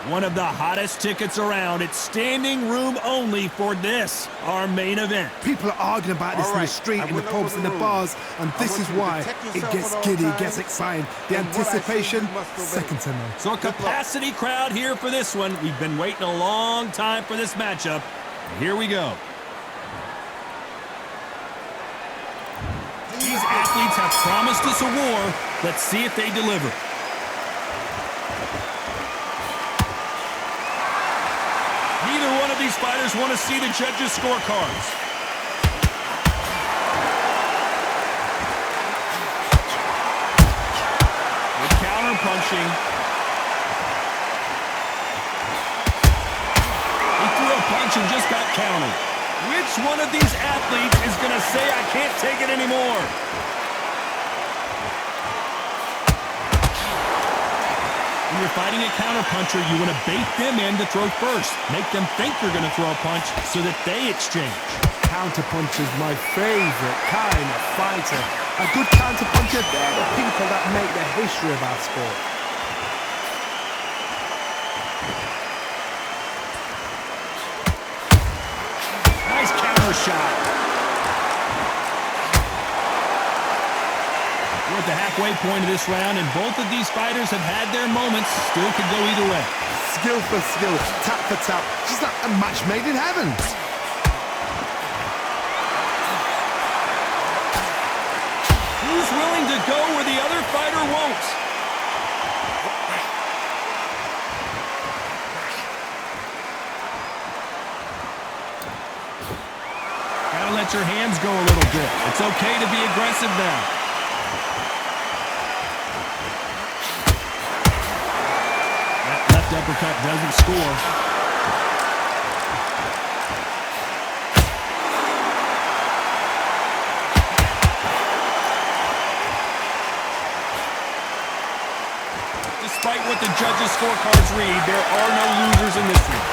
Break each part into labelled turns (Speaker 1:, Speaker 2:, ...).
Speaker 1: One of the hottest tickets around. It's standing room only for this, our main event.
Speaker 2: People are arguing about this in the street, in the pubs, in the bars, and this is why it gets giddy, it gets exciting. The anticipation, second to none.
Speaker 1: So a capacity crowd here for this one. We've been waiting a long time for this matchup. Here we go. These athletes have promised us a war. Let's see if they deliver. Neither one of these fighters want to see the judges' scorecards. Good counter punching. He threw a punch and just got countered. Which one of these athletes is going to say, I can't take it anymore? When you're fighting a counterpuncher, you want to bait them in to throw first. Make them think you're going to throw a punch so that they exchange.
Speaker 2: Counterpuncher is my favorite kind of fighter. A good counterpuncher, they're the people that make the history of our sport.
Speaker 1: Nice counter shot. We're at the halfway point of this round, and both of these fighters have had their moments. Still could go either way.
Speaker 2: Skill for skill, tap for tap. Just like a match made in heaven.
Speaker 1: Who's willing to go where the other fighter won't? Gotta let your hands go a little bit. It's okay to be aggressive now. Uppercut doesn't score. Despite what the judges' scorecards read, there are no losers in this one.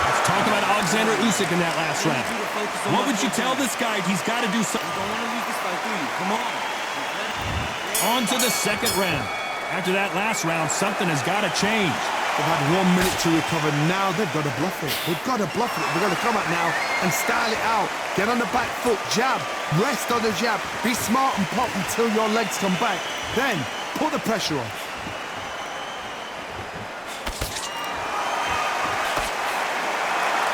Speaker 1: Let's talk about Usyk in that last round. What would you tell this guy? He's got to do something. You don't want to lose this fight, do you? Come on. On to the second round. After that last round, something has got to change.
Speaker 2: They've had 1 minute to recover. Now they've got to bluff it. They've got to bluff it. They've got to come out now and style it out. Get on the back foot, jab, rest on the jab. Be smart and pop until your legs come back. Then put the pressure on.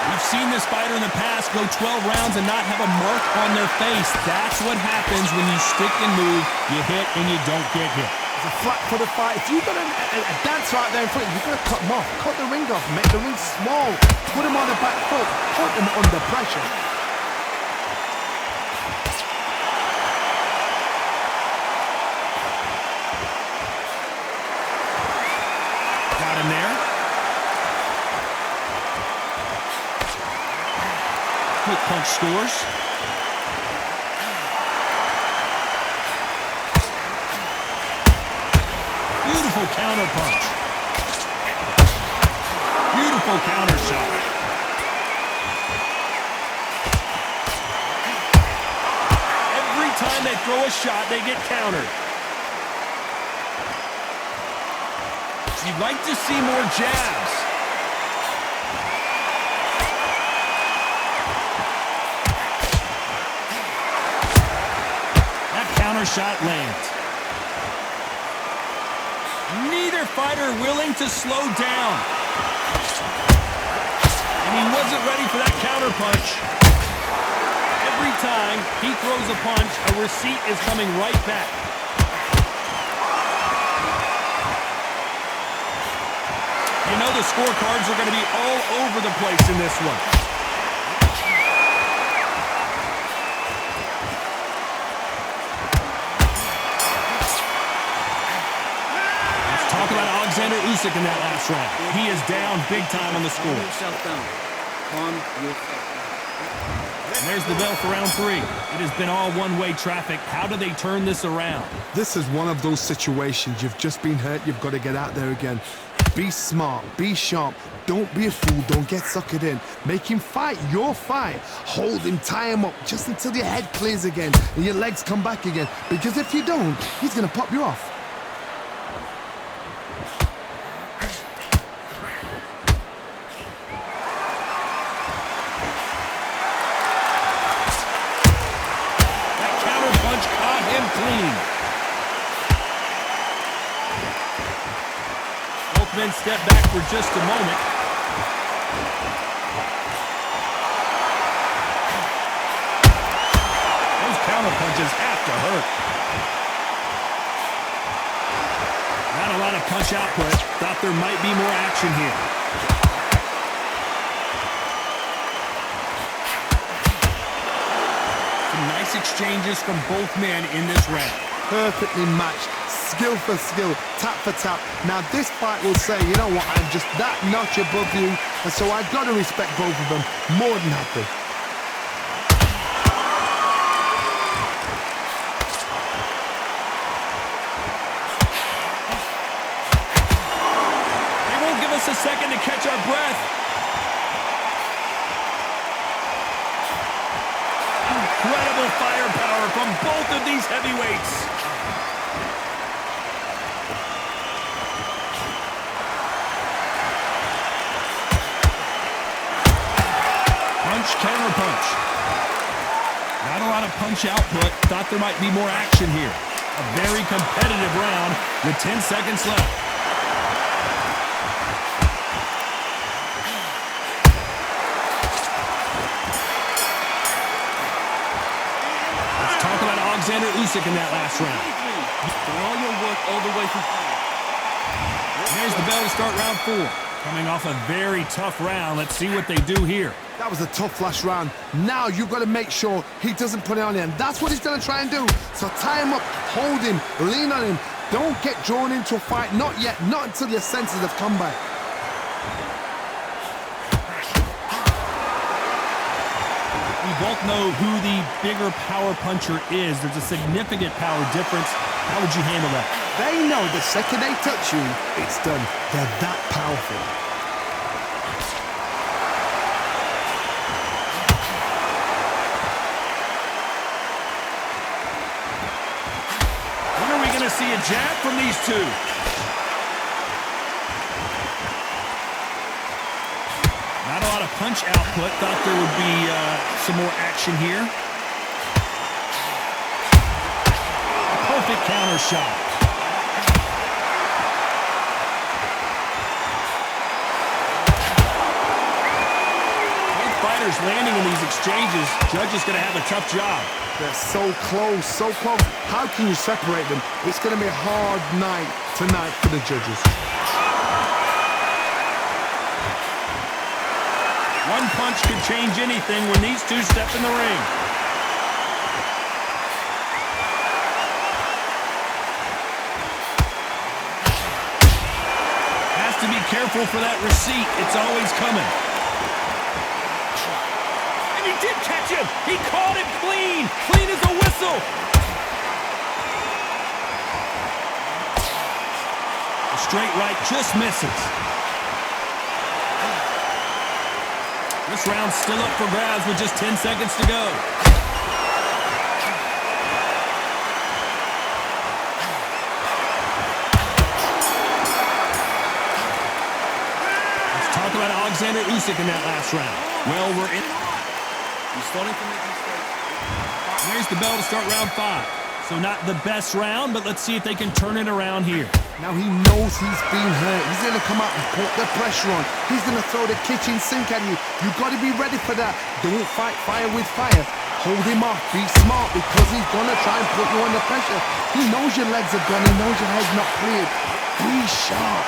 Speaker 1: We've seen this fighter in the past go 12 rounds and not have a mark on their face. That's what happens when you stick and move, you hit and you don't get hit.
Speaker 2: It's a flat for the fight. If you've got a dancer out there in front, you've got to cut them off. Cut the ring off, make the ring small. Put them on the back foot, put them under pressure.
Speaker 1: Got him there. Quick punch scores. Beautiful counter punch. Beautiful counter shot. Every time they throw a shot, they get countered. You'd like to see more jabs. Counter shot lands. Neither fighter willing to slow down. And he wasn't ready for that counter punch. Every time he throws a punch, a receipt is coming right back. You know the scorecards are going to be all over the place in this one. Usyk in that last round. He is down big time on the score. And there's the bell for round 3. It has been all one-way traffic. How do they turn this around?
Speaker 2: This is one of those situations. You've just been hurt. You've got to get out there again. Be smart, be sharp. Don't be a fool, don't get suckered in. Make him fight your fight. Hold him, tie him up just until your head clears again and your legs come back again. Because if you don't, he's gonna pop you off.
Speaker 1: That counter punch caught him clean. Both men step back for just a moment. Those counter punches have to hurt. Not a lot of punch output. Thought there might be more action here. Some nice exchanges from both men in this round.
Speaker 2: Perfectly matched. Skill for skill, tap for tap. Now this fight will say, you know what, I'm just that notch above you, and so I've got to respect both of them more than happy.
Speaker 1: They won't give us a second to catch our breath. Incredible firepower from both of these heavyweights. Counter punch. Not a lot of punch output. Thought there might be more action here. A very competitive round with 10 seconds left. Let's talk about Alexander Usyk in that last round.
Speaker 3: All your work all the way through.
Speaker 1: There's the bell to start round 4. Coming off a very tough round. Let's see what they do here.
Speaker 2: That was a tough last round. Now you've got to make sure he doesn't put it on him. That's what he's going to try and do. So tie him up, hold him, lean on him. Don't get drawn into a fight. Not yet. Not until your senses have come back.
Speaker 1: We both know who the bigger power puncher is. There's a significant power difference. How would you handle that?
Speaker 2: They know the second they touch you, it's done. They're that powerful.
Speaker 1: When are we going to see a jab from these two? Not a lot of punch output. Thought there would be some more action here. A perfect counter shot. Both fighters landing in these exchanges. Judge is going to have a tough job.
Speaker 2: They're so close, so close. How can you separate them? It's going to be a hard night tonight for the judges.
Speaker 1: One punch could change anything when these two step in the ring. Has to be careful for that receipt. It's always coming. And he did catch him. He caught it clean. Clean as a whistle. A straight right just misses. This round's still up for grabs with just 10 seconds to go. Let's talk about Alexander Usyk in that last round. Well, we're in.
Speaker 3: You're starting to make mistakes.
Speaker 1: There's the bell to start round 5. So not the best round, but let's see if they can turn it around here.
Speaker 2: Now he knows he's been hurt. He's going to come out and put the pressure on. He's going to throw the kitchen sink at you. You've got to be ready for that. Don't fight fire with fire. Hold him off. Be smart because he's going to try and put you under pressure. He knows your legs are gone. He knows your head's not cleared. Be sharp.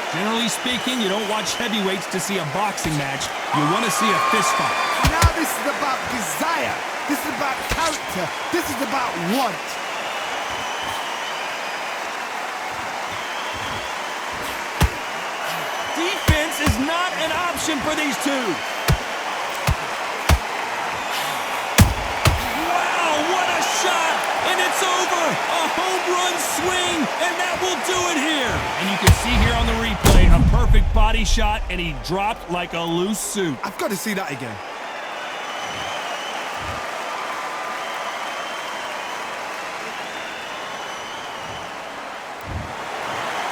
Speaker 1: Generally speaking, you don't watch heavyweights to see a boxing match. You want to see a fist fight.
Speaker 2: Now this is about desire. This is about character. This is about want.
Speaker 1: Defense is not an option for these two. A home run swing, and that will do it here. And you can see here on the replay, a perfect body shot, and he dropped like a loose suit.
Speaker 2: I've got to see that again.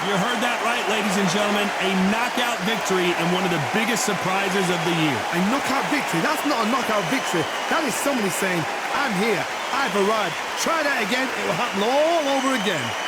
Speaker 1: You heard that right, ladies and gentlemen. A knockout victory and one of the biggest surprises of the year.
Speaker 2: A knockout victory? That's not a knockout victory. That is somebody saying, I'm here, I've arrived. Try that again, it will happen all over again.